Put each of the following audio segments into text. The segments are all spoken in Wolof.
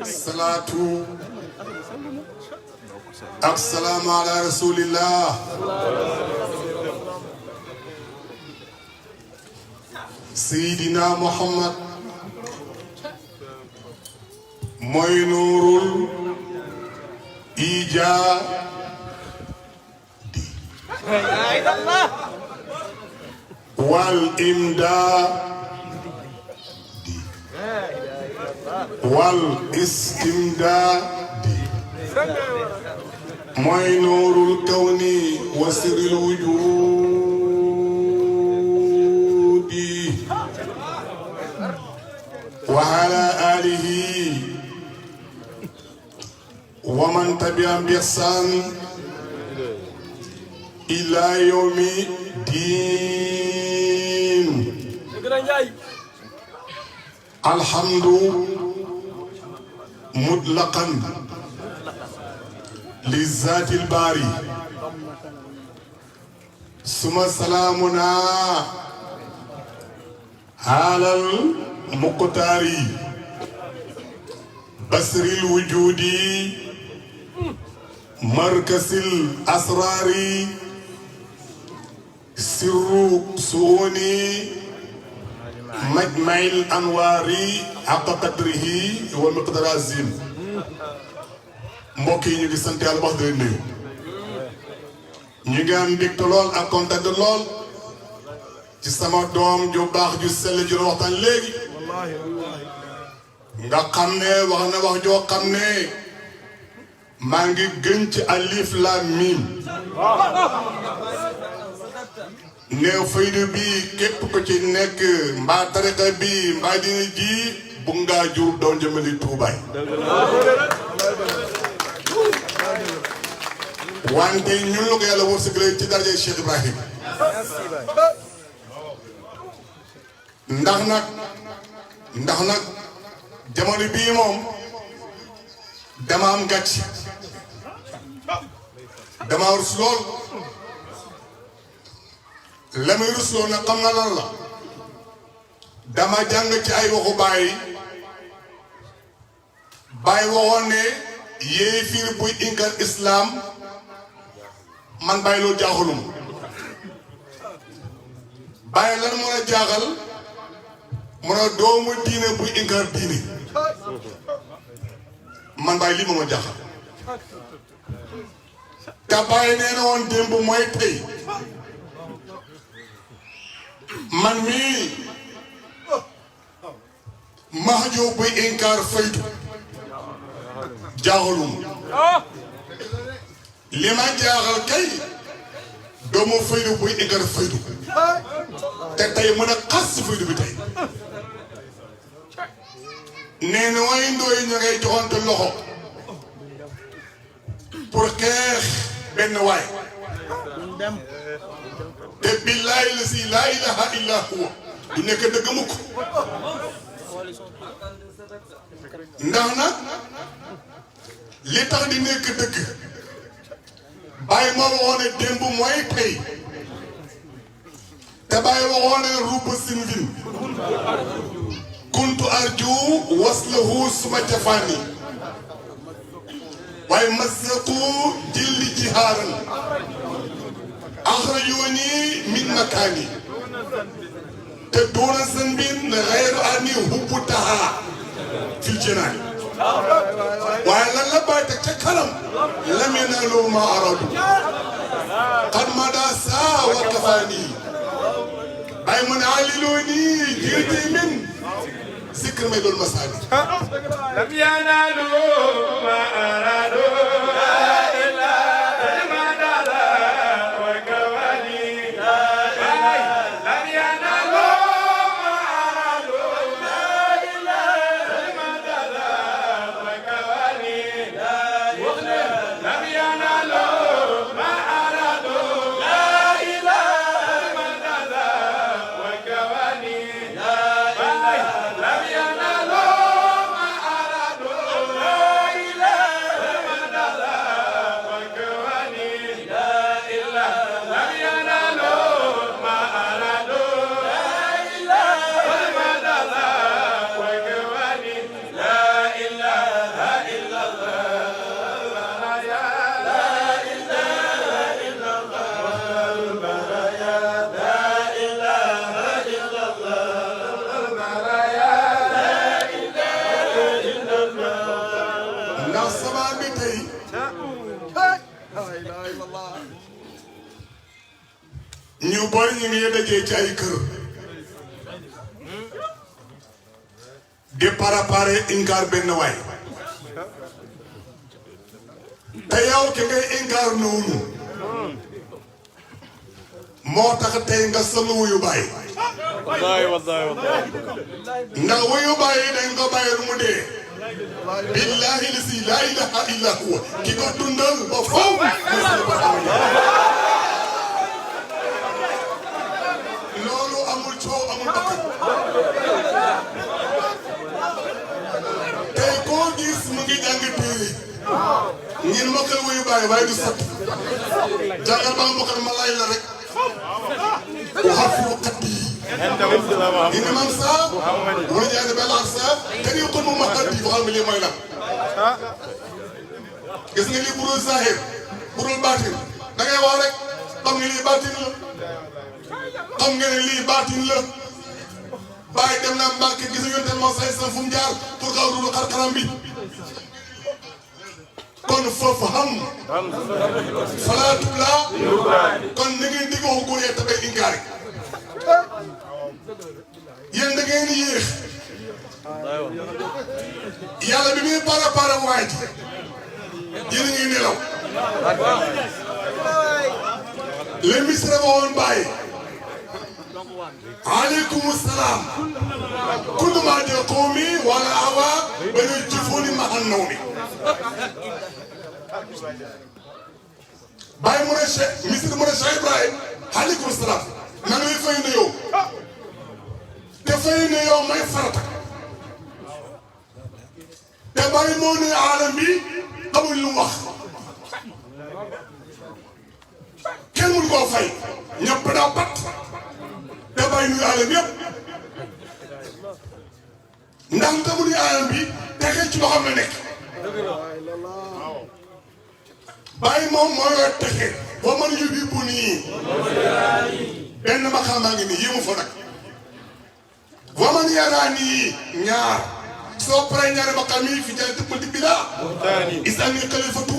salaatu ak salaamu ala rasulillah Seydina Muhammad mooy nuurul ijaadi wal imdaadi wal istimdaadi mooy nuurul kawni wa sirril wujuudi wa ala alihi wa man tabi'ahum bi ihsan ila yawmi diin alhamdu mutlaqan li zaatil baari suma salaamuna alal muqtaari basril wujudi markasil asraari sirru suuni majmail anwaari haqqa qadrihi wa miqdaar azim mbokk yi ñu ngi sant yàlla wax dëgg nuyu ñu ngi am mbégte lool ak kontaan lool ci sama doom ju baax ju sell ju la waxtaan léegi nga xam ne wax na wax joo xam ne maa ngi gën ci alif laam miim ne faydu bi képp ko ci nekk mbaa tariqa bi mbaa dina ji bu ngaa jur doon jëmali tuubaay wante ñun la ko yàlla wërsëgale ci daraja Cheikh Ibrahim ndax nag jamono bii moom dama am gàcc dama rus lool la muy rus lool nag xam na lan la dama jàng ci ay waxu Baay waxoon ne yéefir buy inkar islam man Baay loolu jaaxaluma Baay lan mën a jaaxal mu ne doomu diine buy inkar diine man Baay lii moom a jaaxal te Baay nee na woon démb mooy tey man mii Mahjoob buy inkar faydu jaaxaluma li ma jaaxal kay doomu faydu buy inkar faydu te tey mën a xas si faydu bi tey nee na way ndooy ñu ngay joxante loxo pour xeex benn waay te billaahi la si laa ilaha illa huwa du nekk dëgg mukk ndax nag li tax di nekk dëgg Baay moo waxoon ne démb mooy tey te Baay waxoon ne ruuba sinvin kuntu arju waslahu suma jafaani waaye masaqu jilli jihaaran axrajuni min makaani te doona sanbin xayru ani hubbu taha fil janaani waaye lan la Baay teg ca kanam lam yanaalu ma aradu qad mada saa wa kafaani Baay mu ne alilooni jirti min zikr may doon masaani lam yanaalu ma aradu nii ñu bari ñu ngi dajee ci ay kër di préparé inkaar benn waay te yow ki ngay inkaar noonu moo tax tey nga solo wuyu bàyyi wallahi ndax wuyu bàyyi dañ ko bàyyi lu mu dee billahi lasi laa ilaha illa huwa ki ko dundal ba faw loolu amul coow amul bakkan tey koo gis mu ngi jàng téere ngir mokkal wuyu bàyyi waaye du sat jàngal ba nga mokkal ma lay la rek وحفظ قدي إنما أمسى ورجع بلا أمسى كان يقول مهدي فهم لي ما يلام gis nga lii burul zahir burul baatin da ngay wax rek xam nga lii baatin la xam nga ne lii baatin la bàyyi dem na Mbàkke gis nga yonent moo say sa fu mu jaar pour xaw dul xar kanam bi kon foofu xam falaatu la kon da ngeen di ko góor yee tabay inkaari yéen da ngeen yéex yàlla bi muy para waay ji yéen a ngi nelaw le misra ba woon bàyyi aleykum salaam kullu ma de qawmi wala awa ba ñu jëfooni ma an naw mi bàyyi mu ne Cheikh misra mu ne Cheikh Ibrahim aleykum salaam na ngay fay na yow te fay na yow may farata te bàyyi moo ne aalam bi xamul lu wax kenn mënu koo fay ñëpp daa pat te bàyyi nuyu aalam yëpp ndax nga nuyu aalam bi texe ci loxoom la nekk bàyyi moom moo yor texe boo mën yóbbu bu nii benn ma xamaa ngi nii yéemu fa nag boo mën yaraa nii ñaar soo paree ñaari ba xam yi fi jaay tëppal di bidaa isaan ni xalifatu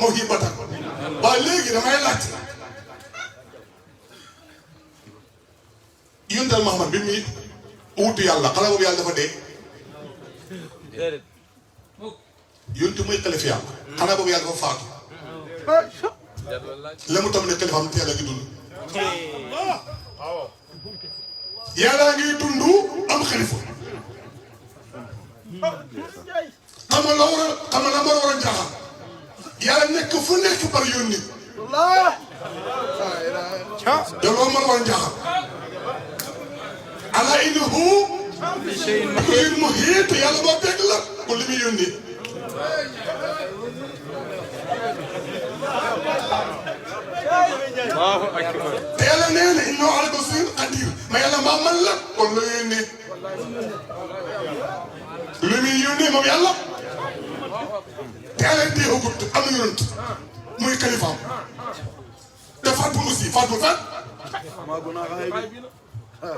muhibatan waaye léegi damay laaj yontal Muhammad bi muy wutu yàlla xale boobu yàlla dafa dee yontu muy xalif yàlla xale boobu yàlla dafa faatu la mu tam ne xalifaam te yàlla ngi dund yàlla ngi dund am xalifa xam nga loo war a xam nga la war a jaaxal yàlla nekk fu nekk par yónni te loolu moo war a jaaxal ala innahu bikulli muhiit yàlla boo fekk la ko li muy yónni te yàlla nee na innahu ala kulli shay'in qadir ma yàlla maa man la kon la yónnee li muy yónnee moom yàlla te yàlla deewagut am na yonent muy kalifaam te fàttul aussi fàttul fan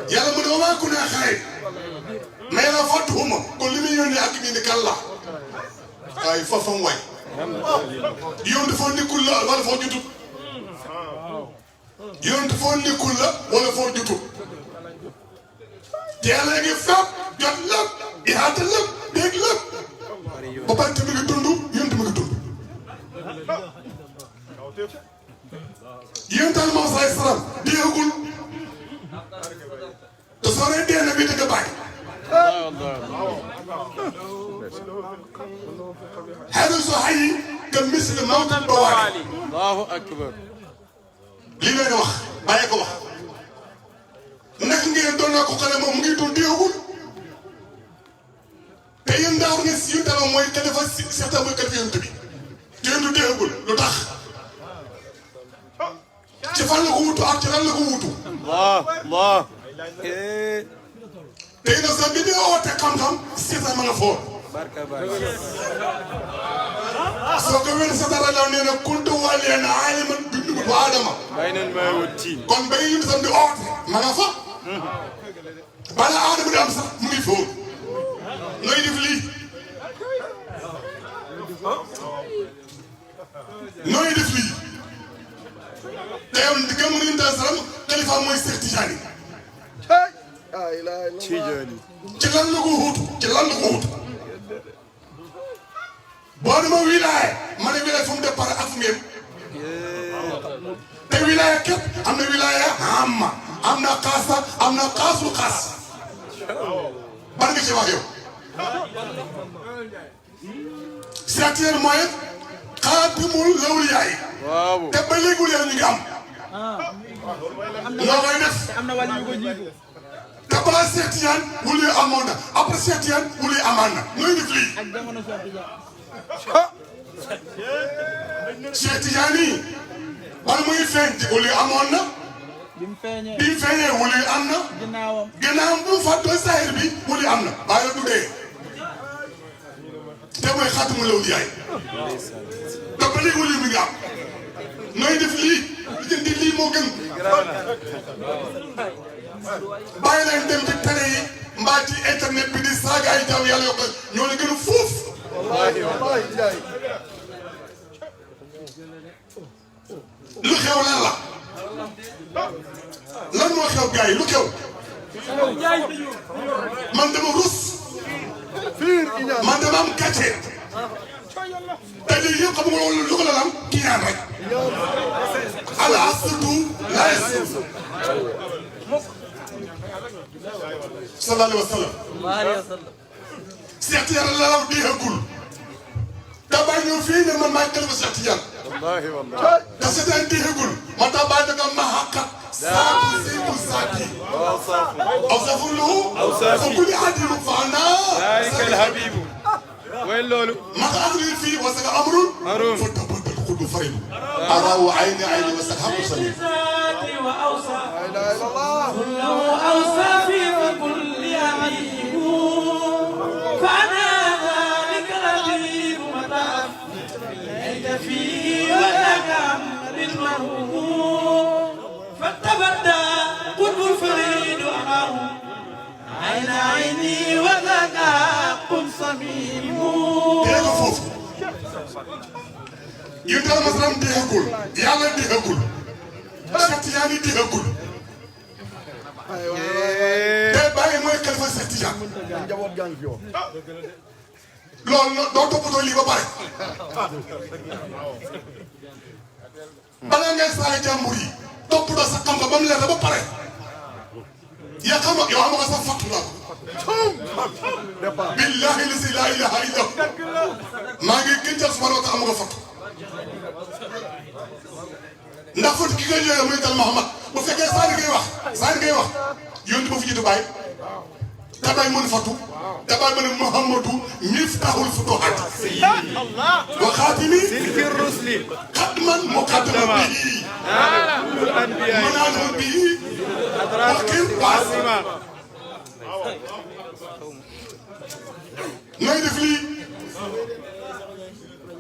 yàlla mu ne ma maa kunaa xaay mais yàlla fàttuwuma kon li muy yónnee ak nii ni kan la waaye fafam waay yonent foo nekkul la wala foo jutut yonent foo nekkul la wala foo jutut te yàlla ngi fépp jot lépp ihaata lépp dégg lépp ba pare te mi ngi dund yonent mi ngi dund yonental moom say salam déegul te soo nee dee na bi dëgg bàyyi xarisu xayi ka misli mawt bawaali Allahu akbar lii leen wax bàyyi ko wax naka ngeen doon naa ko xale moom mu ngi dund déegul te yéen daaw ngeen si yéen tamit mooy kilifa si seetaan mooy kilifa yonent bi te yéen du déggul lu tax ci fan la ko wutu ak ci lan la ko wutu. Allah te yéen a sax bi ñu oote xam-xam seetaan ma nga foor. soo ko wér sa dara daw nee na kuntu waliyan aliman bi nubu Adama. kon ba ngeen sam di oote ma nga fa. bala Adama di am sax mu ngi foor. nooy def lii nooy def lii te yow gëm nañu daal salaam xalifa mooy Seex Tijaani Tijaani ci lan la ko wuutu ci lan la ko wuutu boo dama wilaaya ma ne wilaaya fu mu départ ak fu mu yem te wilaaya képp am na wilaaya amma am na xaasa am na xaasul xaas ban nga ci wax yow c'est-à-dire mooy xaatimul lawliyaa yi waaw te ba léegi yow ñu ngi am loo koy def am na wàll yu ko jiitu te balaa Seex Tijaan wuli amoon na après Seex Tijaan wuli amaan na nooy def lii ak jamono Cheikh Tidiane Seex Tijaan yi bala muy feeñ wuli amoon na bi mu feeñee bi mu feeñee wuli am na ginnaawam ginnaaw bu mu fàttoo saahir bi wuli am na waaye du dee te mooy xaatimul lawliyaa yi te ba léegi wuli mi ngi am nooy def lii li jënd lii moo gën bàyyi leen dem ci télé yi mbaa ci internet bi di saaga ay jaaw yàlla yokk ñoo la gën a fuuf lu xew lan la lan moo xew gars yi lu xew man dama rus man dama am gàcce te lii yëpp xam nga lu ko la am kii naan rek ala surtout laay sallallahu alayhi wa sallam Seex Tijaan la law diixagul te bàyyi ñëw fii ne man maay xalifa Seex Tijaan wallahi wallahi te seetaan diixagul ma tax bàyyi da nga ma xaqat saatu saytu saati aw safullu fa kulli adilu faana ذلك الحبيب وين لولو ما أدري فيه وسك أمر فتبدل القلب فريد أراه عيني عيني وسك حق سليم وأوصى لا إله إلا الله كله أوصى في كل عيب فأنا ذلك الحبيب متى أنت فيه ولك بالمرهوب فتبدى قلب الفريد أمره عين عيني وذاك قم صميم dégg nga foofu yéen daal masalam diixagul yàlla diixagul Seex Tijaan yi diixagul te bàyyi mooy xalifa Seex Tijaan loolu doo toppatoo lii ba pare bala ngay saale jàmbur yi toppatoo sa xam nga ba mu leer ba pare yaa xam nga yow am nga sax fàttu la billahi la ilaha illa maa ngi gën jël subhanahu wa taala am nga fàttu ndax fàttu ki nga jëlee muy dal Muhammad bu fekkee saari ngay wax yónni ba fi jiitu bàyyi tabay mën fàttu tabay mën Muhammadu miftahul futuhat wa xaatimi في الرسل xatman muqaddama bihi الانبياء manaalu bihi حضرات عظيمه nooy def lii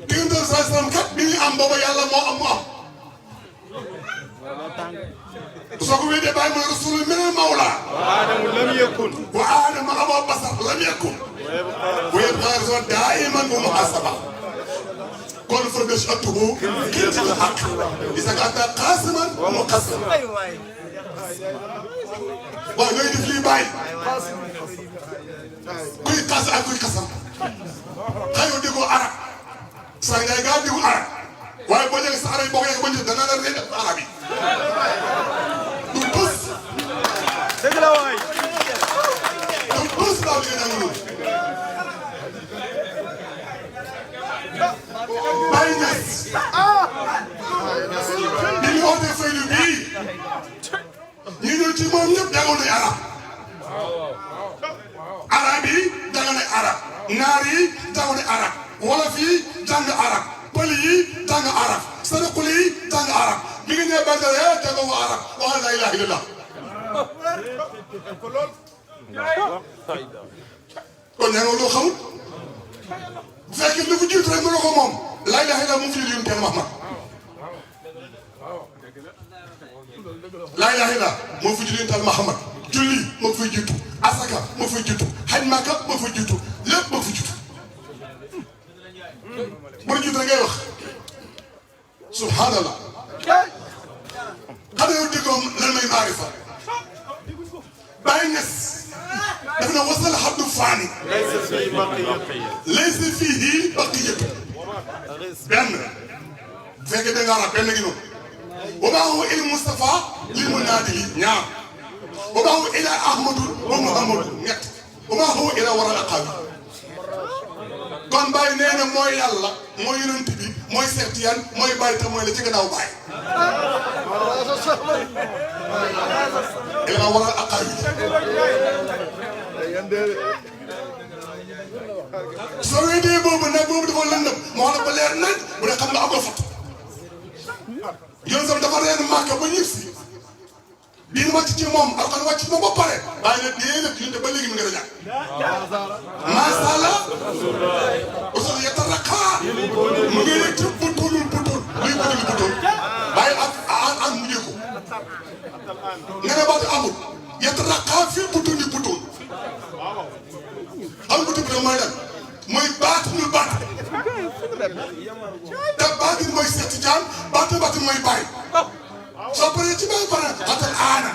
diggante saa salaam kat bi ñu am booba yàlla moo am mu am soo ko wéetee bàyyi mooy rasul minal mawla وادم لم يكن wa aadama abaa basar lam yakun wa yabqa rasul daa'iman wa muhasaba kon fa nashatuhu kiltil haqq isa kaana qaasiman wa muqassiman waaw nooy def lii bàyyi kuy xas ak kuy xasam xayoo déggoo arab saa ngay gaa déggu arab waaye boo ñëwee sa arab yi boo ko yegg ba ñu dana la réer def arab yi du bës dëgg la waay du bës laa bëgg a nangu bàyyi ñes bi ñu ootee faylu bii ñu ñëw ci moom ñëpp jàngoon nañu arab arab yi jàng nañ arab naar yi jàng nañ arab wolof yi jàng arab pël yi jàng arab saraxul yi jàng arab bi nga ñëwee Badara jàng nga arab wax la ilaha illallah kon nee nga loo xamul bu fekkee lu ko jiitu rek mënoo ko moom la ilaha illallah mu fi yónni kenn Muhammad la ilaha illallah moo fi yónni tal Muhammad julli moo fay jiitu asaka moo fay jiitu xaj Makka moo fay jiitu lépp moo fi jiitu bu ñu da ngay wax subhanallah xam yow diggoom lan may maarifa bàyyi ñes daf na wasal xabdu faani laysa fiihi baqiyatu benn bu fekkee da ngaa wax benn gi noonu wa maa huwa il Mustafa lil munaadili ñaar wa maa huwa ila ahmadul wa muhammadul ñett wa maa huwa ila waral aqaabi kon Baye nee na mooy yàlla mooy yonent bi mooy Seex Tijaan mooy Baye te mooy la ci gannaaw Baye ila waral aqaabi soo weedee boobu nag boobu dafa lëndëm moo xam ne ba leer nañ bu dee xam nga am nga fot yoon sam dafa reen Màkka ba ñib si diin wàcc ci moom alxuraan wàcc ci moom ba pare bàyyi na déedéet ñun de ba léegi mu ngi rañaan macha allah usul yataraqqa mu ngi yëg ci butoolul butool luy butool butool bàyyi ak mu yëg ko nga ne baatu amul yataraqqa fii butooli butool xam butool bi mooy lan mooy baatinul baat te baatin mooy Seex Tijaan baatin mooy Baay soo paree ci Baay pare xatal aana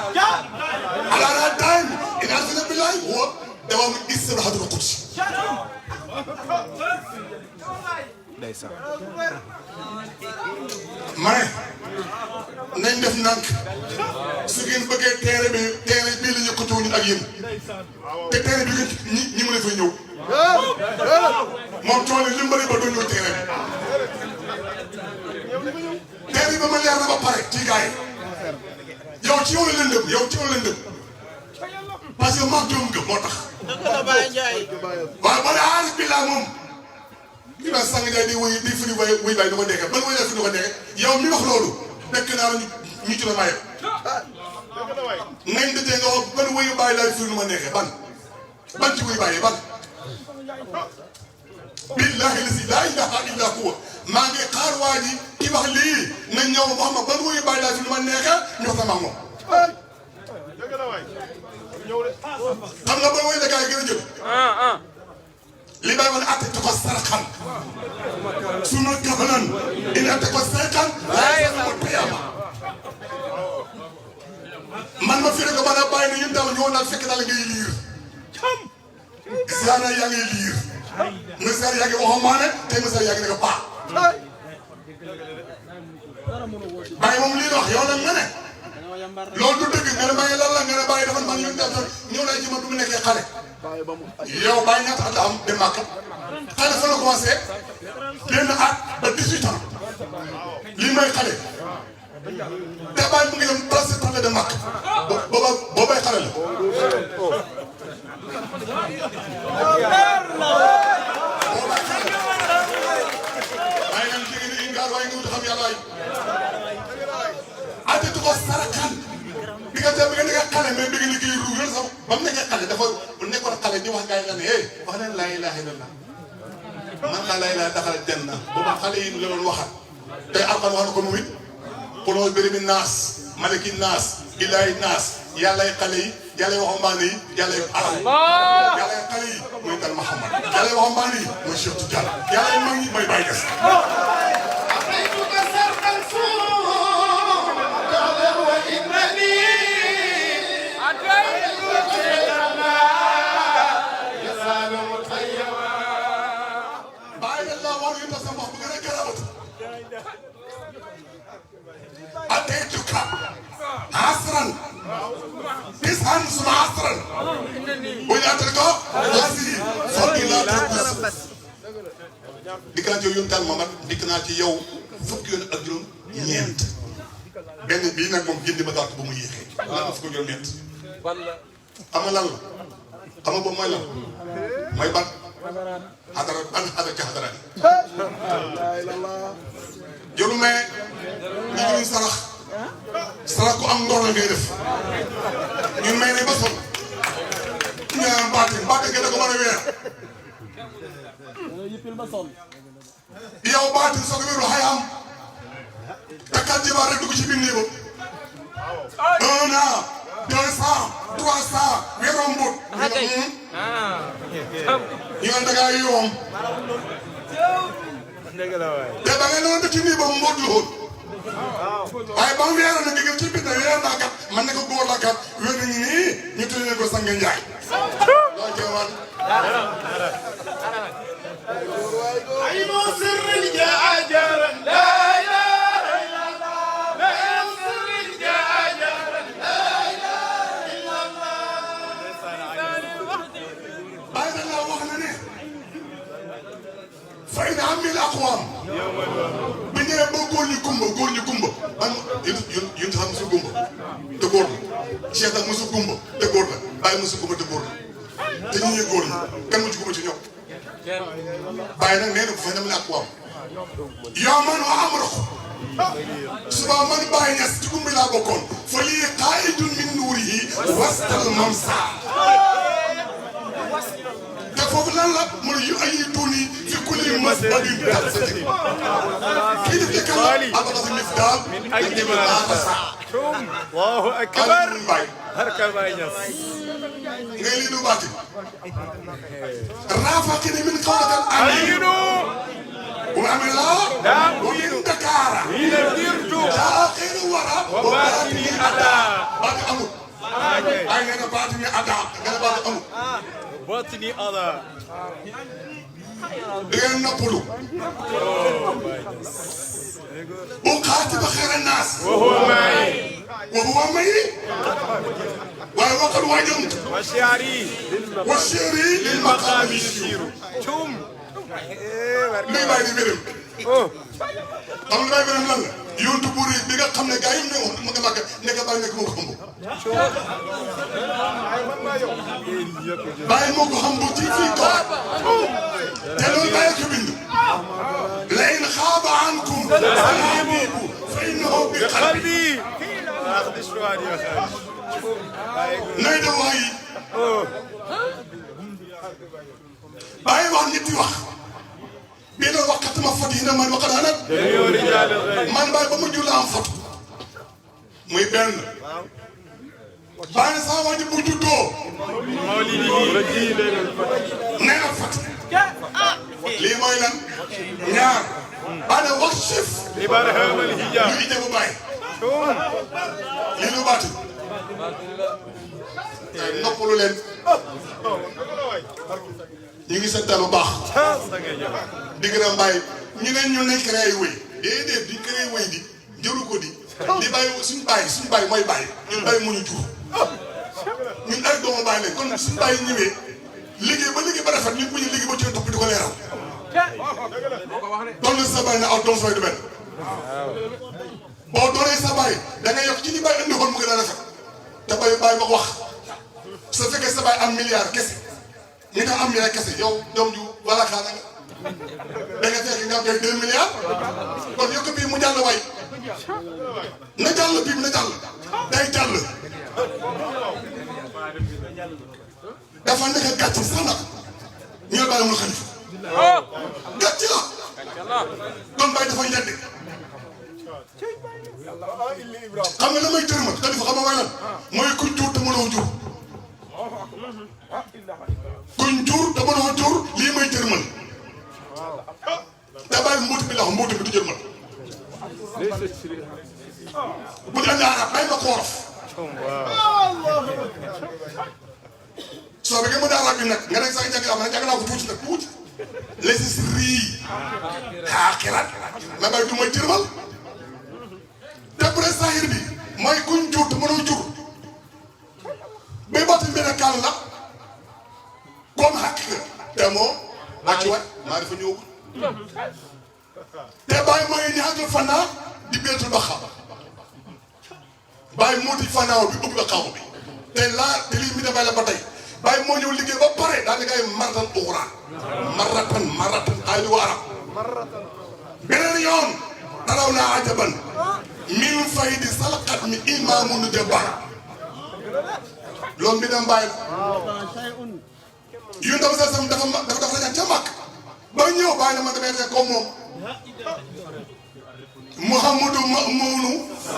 alaana daayim in arsala billahi huwa dawaamu istirahatul qudsi ma ne nañ def ndànk su ngeen bëggee teere bii la ñu ko ñun ak yéen te teere bi ñi mu ne fa ñëw moom tool yi li mu bëri ba doo ñëw teere bi teere bi ba ma leer na ba pare ci gars yi yow ci yow la lëndëm parce que maag joom nga moo tax waaye boo dee aarif billah moom kii naa sàng Njaay di firi wuy bàyyi du ko nekkee ban wuy la fi du ko nekkee yow mi wax loolu bekk naa la ñu ci la maye nañ dëtee nga wax ban wuyu bàyyi laay firi nu ma neexee ban ci wuy bàyyi ban billahi laa ilaha illa huwa maa ngi xaar waa ji ki wax lii na ñëw wax ma ban wuyu bàyyi laay firi nu ma neexee ñu wax sama moom xam nga ban wuyu la gars yi gën a jël li bay woon atte ko sarxan suma gabanan in atte ko sarxan laay sama piyama man ma firi ko man a bàyyi na ñun daal ñëwoon naa fekk daal ngay liir ziyaana yaa ngi liir monsieur yaa ngi waxamaane tey monsieur yaa ngi nekk baax bàyyi moom lii wax yow nag nga ne loolu du dëgg nga ne bàyyi lan la nga ne bàyyi dafa man ñun daal ñëw naa ci man du mu nekkee xale yow bàyyi ñaata at la am dem Màkka xale fa la commencé benn at ba 18 ans lii mooy xale te bàyyi mu ngi dem 37 ans la dem Màkka boobay xale la waaye nag jigéen ñi ingaar waaye nga wut xam yàlla waay ate tu ko sarakan bi nga nekk xale mais bi nga liggéey ru yoon sax ba mu nekkee xale dafa bu nekkoon xale di wax gars yi nga ne wax leen laa ilaaha illallah man laa ilaaha daxal janna booba xale yi la doon waxal tey Alxuraan wax na ko moom it xuloo birimi naas maliki naas ilaahi naas yàllay xale yi yàllay waxambaane yi yàllay alal yàllay xale yi mooy dal Muhammad yàllay waxambaane yi mooy Cheikh Tidiane yàllay mag yi mooy Baye Niass أتيتك عصرا تسعا ثم عصرا وإذا تلقى هذه فضيلة القدس dikk naa ci yow yontaal Mamad dikk naa ci yow fukki yoon ak juróom ñeent benn bii nag moom jëndi ma gàtt ba mu yéexee lan la fukki juróom ñeent xam nga lan la xam nga boobu mooy lan mooy ban xadara ban xadara ci xadara jëlu mais ñu ngi sarax ku am ngor la ngay def ñun may ne ba sol ñu naan baatin gi da ko mën a weer yow baatin soo ko wéeru xayam takkat jibaar rek dugg ci biir néegam 1 an 200 300 weeroom mbut ñu naan da ngaa yoom dëgg la waay. te ba ngeen doon def ci nii ba mu mbóot la woon. waaye ba mu weeroon na digg ci biir na weer naa kat man ne ko góor la kat wér nañu nii ñu tuddee ko Sange Njaay. loo teewaat. ay mo sirrin jaajaran la ilaha illallah la sirrin jaajaran la ilaha illallah. bàyyi na la wax na ne. fay na am mil aqwaam. bi ñëwee ba góor ñu gumba man yéen xam mosu gumba te góor la Cheikh ak mosu gumba te góor la Baye mosu gumba te góor la te ñu ñuy góor ñi kan mu ci gumba ci ñoom Baye nag nee na fay na am mil aqwaam yow man waa am rox suba man Baye Niass ci gumba laa bokkoon fa lii qaa'idun min nuurihi wastal mamsa te foofu lan la mu ne yu ay tuuni fi kulli masdadin tabsati kii def ci kàlla abada mifdaal min ajli ma nasa. Allahu akbar. harka Baye Niass. ngay lii du baati raafa kini min qawlatal ayinu. wa amila wa min dakara ila dirtu. taaxiru wara wa baatini ada. baati amul ay nee na baatini ada nga ne baati amul batini ada. da ngeen noppalu uqaatiba xayra naas wa huwa ma'i. wa huwa may waaye waqad wajamtu wa shi'ri. wa shi'ri lil maqaami yasiru. tum. luy bàyyi di mbiram oh. xam nga bàyyi mbiram lan la yontu bu rëy bi nga xam ne gars yi ne ma nga màgg nekk bàyyi nekk moo ko xam bàyyi moo ko xam bu ci fii toog te loolu bàyyi ko bind la in xaaba ankum habibu fa innahu bi qalbi qalbi. nay da waay bàyyi wax ñetti wax bii la wax katuma fot yi na man wax naa nag man bàyyi ba mu jur la am fot muy benn bàyyi na saa waa ji bu juddoo nee na fot lii mooy lan ñaar bàyyi na wax chef Ibrahima al-hijab. ñu ite bu bàyyi lii lu baati noppalu leen ñu ngi santal bu baax di gën a bàyyi ñu ne ñu nekk créé wéy déedéet di créé wéy di jëru ko di bàyyi suñu bàyyi mooy bàyyi ñun bàyyi mu ñu jur ñun ay doomu bàyyi lañ kon suñu bàyyi ñëwee liggéey ba rafet ñun bu ñu liggéey ba ci topp di ko leeral doon sa bàyyi na aw doom sooy du benn boo doonee sa bàyyi da nga yokk ci li bàyyi indi woon mu gën a rafet te bàyyi ma wax su fekkee sa bàyyi am milliard kese ñu ne am milliard kese yow doom ju wala xaaral da nga fekk nga am koy 2 milliards kon yokk bii mu jàll way na jàll bii na jàll day jàll dafa nekk gàcc sax nag ñu ne bàyyi mu xalifa gàcc la kon bàyyi dafa njënd xam nga la may tërma xalifa xam nga mooy lan mooy kuñ jur te mënoo jur kuñ jur te mënoo jur lii may tërmal te bàyyi mbuuti bi la wax mbuuti bi du jërmal bu ñu andi arab bàyyi ma ko wolof soo bëggee mu daaraab bi nag nga ne sax jàng am na jàng naa ko tuuti nag tuuti lesis rii xaaxirat la bay du may tërmal te bu dee saahir bi mooy kuñ jur te mënoo jur bay baatin benn kàll la comme xaqiqa te moo wàcc waay maa dafa ñëw te bàyyi mooy ñaatul fanaa di beetul ba xaw bàyyi moo di fanaaw bi ubbi ba xaw bi te laa te lii mi dafay la ba tey bàyyi moo ñëw liggéey ba pare daal di koy maratan uxra maratan ay lu arab beneen yoon taraw naa ajaban min faydi salqat mi imaamun jabbar loolu bi dem bàyyi yu ndaw sa sam dafa rañan ca mag ba ñëw bàyyi na man damay rek comme moom Muhammadu Ma'munu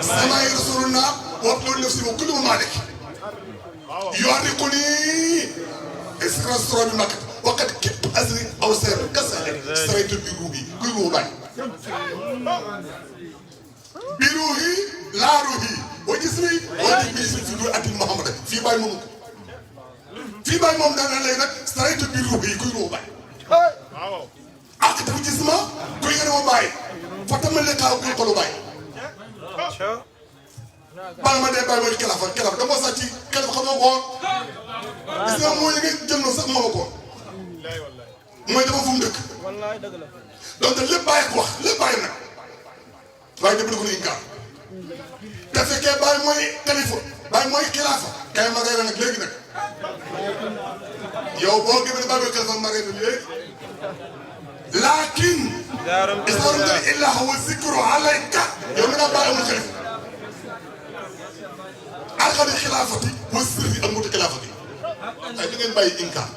samay rasuluna wablu nafsi wa kullu malik yuariquni isra bi makkat waqad kittu asri aw seer kasale saraytu bi ruuhi kuy ruuhu baay bi ruuhi laa ruuhi wa jismi wa bi si sudur atin Muhammad fii baay moomu fii baay moom daan na lay nag saraytu bi ruuhi kuy ruuhu baay ak taw jisma kuy nga ne ma baay fatama le kaaw kuy xolu baay bal ma dee baay mooy kelafa dama sax ci kelafa xam nga ko gis nga mooy nga jël sax moo ko mooy dafa fu mu dëkk donc lépp bàyyi ko wax lépp bàyyi nag waaye dëpp na ko ni inkaar te fekkee bàyyi mooy kalifa bàyyi mooy xilaafa kay ma reere nag léegi nag yow boo gëmee ne bàyyi mooy kalifa ma reere léegi laakin isaarum illa huwa zikru alayka yow mi naa bàyyi amul kalifa alxadi xilaafati wa sirri ak muti xilaafati ay da ngeen bàyyi inkaar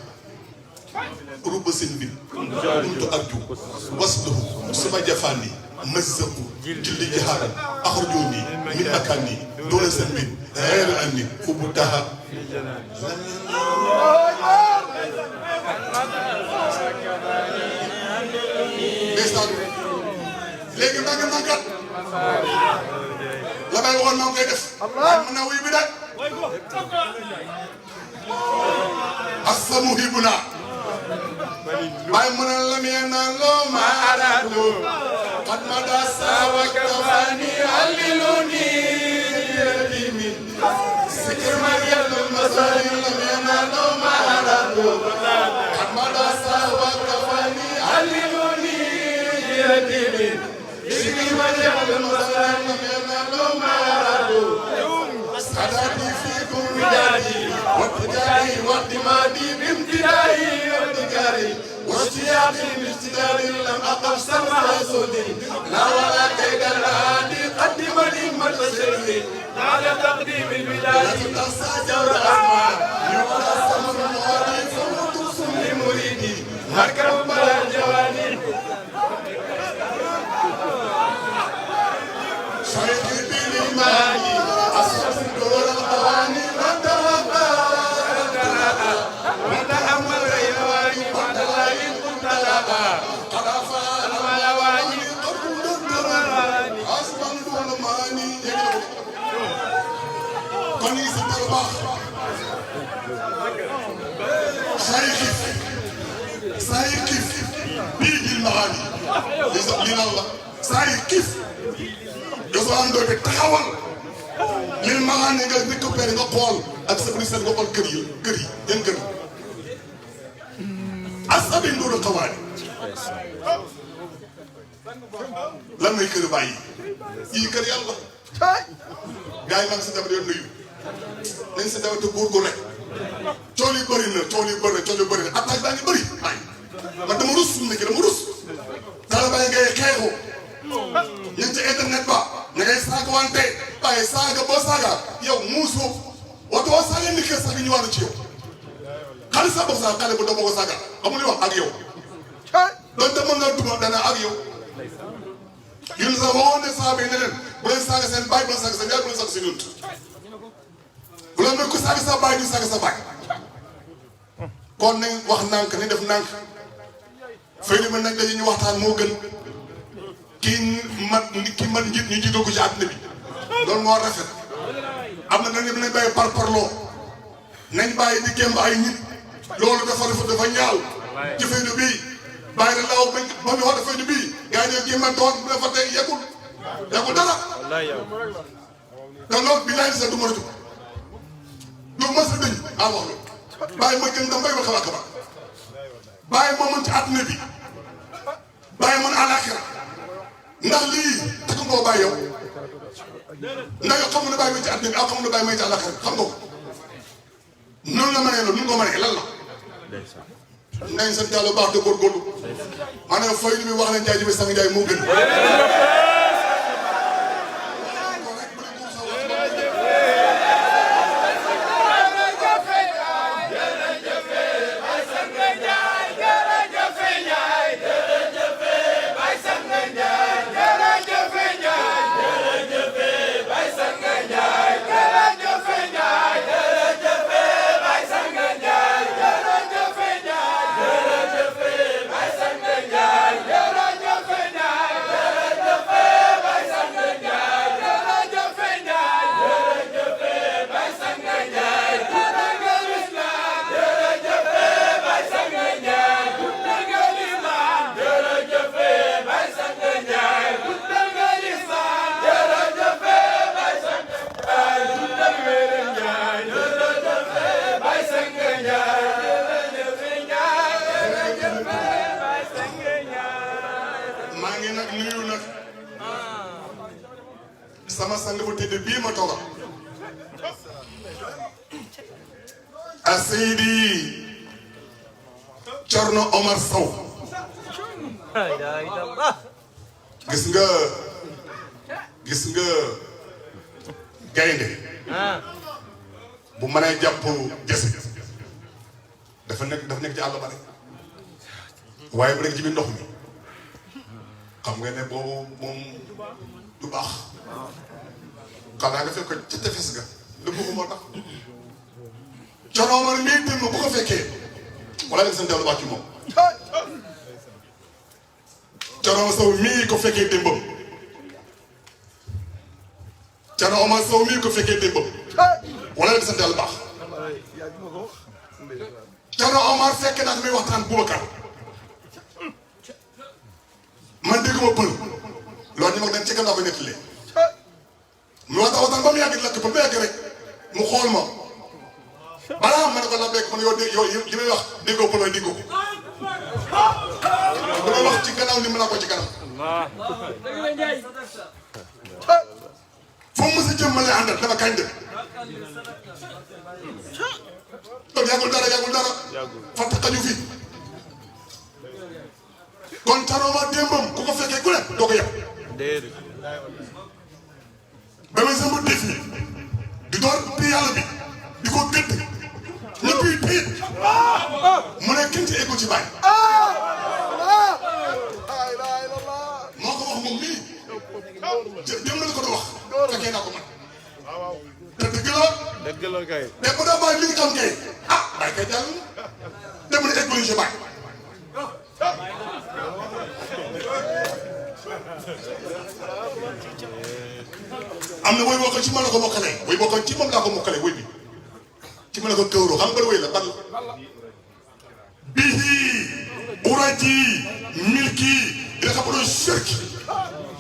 ruba seen bin kuntu arju wasluhu suma jafani mazzaku julli jihaada axrajuni min makani doona seen bin reere anni ubu taha ndeysaan léegi màggat la bay waxoon maa ngi koy def mën naa wuy bi daal asamuhibuna باي من لم ينالوا ما أرادوا قد مدى سوى كفاني عللوني يديمي سكر مريم المصاري لم ينالوا ما أرادوا قد مدى سوى كفاني عللوني يديمي سكر مريم المصاري لم ينالوا ما أرادوا سادتي فيكم ودادي وابتدائي واعتمادي بامتدائي وابتكاري واشتياقي باستداري لم اقف سمع صوتي لا ولا كيد الهادي قدم لي متشرفي بعد تقديم البلاد تقصى جور اسماء يقصى سمر الموالي فموت لمريدي هكذا بلا الجواني شيخي بالإيماني أصرف الدور القواني وتأمل غيرواني بعد الله كنت لها قرافا الملواني قبل الدراني أصلا ظلماني قني سبرباخ سايكف بيجي المعاني لنا الله سايكف يصان دو بتحول للمعاني nga récupérer nga xool ak sa ministère nga xool kër yi yan kër asabi nduuru xawaani lan mooy kër bàyyi yii kër yàlla gars yi maa ngi si dama yoon nuyu nañ si dama te góorgóorlu rek cool yi bëri na attaque baa ngi bëri ay man dama rus suñu nekk dama rus dara bàyyi ngay xeexu ñu ngi ci internet ba ña ngay saaga wante waaye saaga boo saaga yow muusoo waxtu boo saaga nit ki sax ñu war ci yow xale sax boo saaga xale bu doon ko saaga amul li wax ak yow donte mën nga duma dana ak yow yéen sax waxoon ne saaba yi ne leen bu leen saaga seen baay bu leen saaga seen yaay bu leen saaga seen yunt bu leen mel ku saaga sa baay du saaga sa baay kon nañ wax nànk nañ def nànk fay ni ma nag dañuy ñu waxtaan moo gën kii man njiit ñu jiitoo ko ci àdduna bi loolu moo rafet am na nañ nañ bàyyi parparloo nañ bàyyi di gémb ay nit loolu dafa ñaaw ci faydu bii bàyyi na law ba ñu wax faydu bii gaa yi ne man dafa tey yeggul dara te loolu bi laay sa du ma rëccu du mas a dëñ wax loolu bàyyi ma gën da mbay ba xabaar xabaar bàyyi moo mën ci àdduna bi bàyyi mën àllaaxira ndax lii takk nga koo bàyyi yow ndax yow xam nga ne bàyyi may ci àdduna bi ak xam nga ne bàyyi may ci àllaaxira xam nga ko noonu la mënee loolu nu ko mënee lan la nañ sant yàlla baax te góorgóorlu maanaam fay li muy wax leen jaay ji bi sang jaay moo gën jërëjëf sama sang bu tëdd bii ma toogal a Seydi Thierno Omar Sow gis nga gaynde bu mënee jàpp gese dafa nekk ci àll ba rek waaye bu nekk ci biir ndox mi xam nga ne boobu moom du baax xanaa nga fekk ko ca tefes ga dëgg ko moo tax Thierno Omar mii démb bu ko fekkee wala nga sant yàlla baax ci moom Thierno Omar Sow mii ko fekkee démbam Thierno Omar Sow mii ko fekkee démbam wala nga sant yàlla baax Thierno Omar fekk naa muy waxtaan Boubacar man dégguma pël loolu ñu mag dañ ci gannaaw ko nettalee mu waxtaan ba mu yàgg lakk ba mu yàgg rek mu xool ma balaa ma ne ko la bekk man yow li may wax déggoo pël waaye déggoo ko li may wax ci gannaaw ni mën naa ko ci kanam foo mu si jëm ma lay àndal dama kañ de donc yàggul dara fàtte xaju fi kon Thierno Omar démbam ku ko fekkee ku ne doo ko yeb ba muy sama def ni di door bi yàlla bi di ko gëdd ñëpp yi tiit mu ne kenn ci eggu ci bàyyi moo ko wax moom mii démb la ko doon wax fekkee naa ko man te dëgg la kay te bu daa bàyyi li nga xam kay bàyyi kay jàll dem na eggu ci bàyyi am na woy boo ko ci mën la ko mokkalee woy boo ko ci moom laa ko mokkalee woy bi ci mën la ko këwroo xam nga woy la ban bihi uraji milki dina xam doon shirki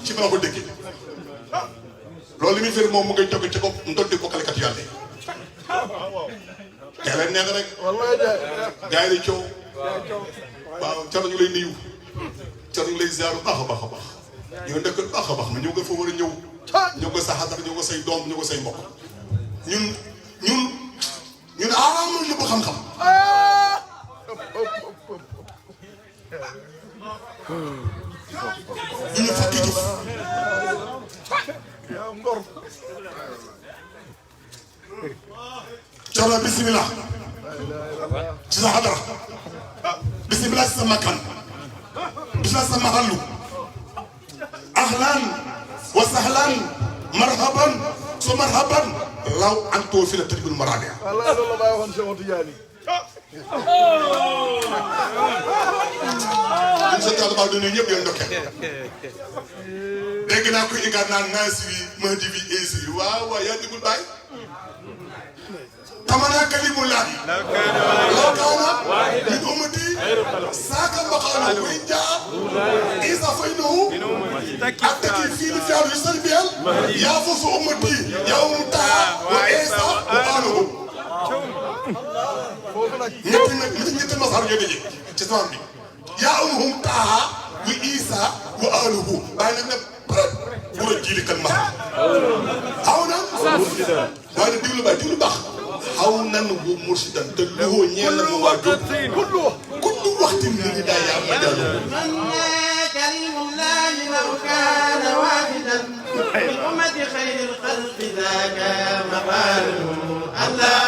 ci mën la ko dëkki loolu li muy firi moom mu ngay jóge ci ko ndoddi bokkalekat yàlla tey leen neex rek gars yi di coow waaw Thierno ñu lay nuyu Thierno ñu lay ziar bu baax a baax a baax ñoo nekk bu baax a baax ñëw nga fa war a ñëw nga sa xadar ñëw nga say doom ñëw nga say mbokk ñun aaraamul ñu bu xam-xam duñu fakki jëf Thierno bismillah ci sa xadara bismillah ci sa makkan bismillah sa mahallu ahlan wa sahlan marhaban so marhaban law anto fi la tadbul marabia Allah la bay waxon Cheikh Tidiane ñu sa taal ba do ñepp yoon ndoké dégg naa ko igar naan naasi wi mahdi bi eesi waaw waaw yaa digul baay tamana kalimullah law kaana min ummati saaka maqalu wa in jaa isa faynahu attaki fii li fi'al yustalbiyal yaa fusu ummati yawm taa wa isa wa aluhu ñetti masar ñoo daje ci sama bi yaa umuhum taa wa isa wa aluhu bàyyi nag ne bu la jiili kan ma xaw na waaye diglu baay diglu baax xaw nan bu mursidan te lu ñeel la waa kullu waxtin ni ngi daa yaa ma jàllu كريم الله لو كان واحدا من أمة خير الخلق ذاك مقاله الله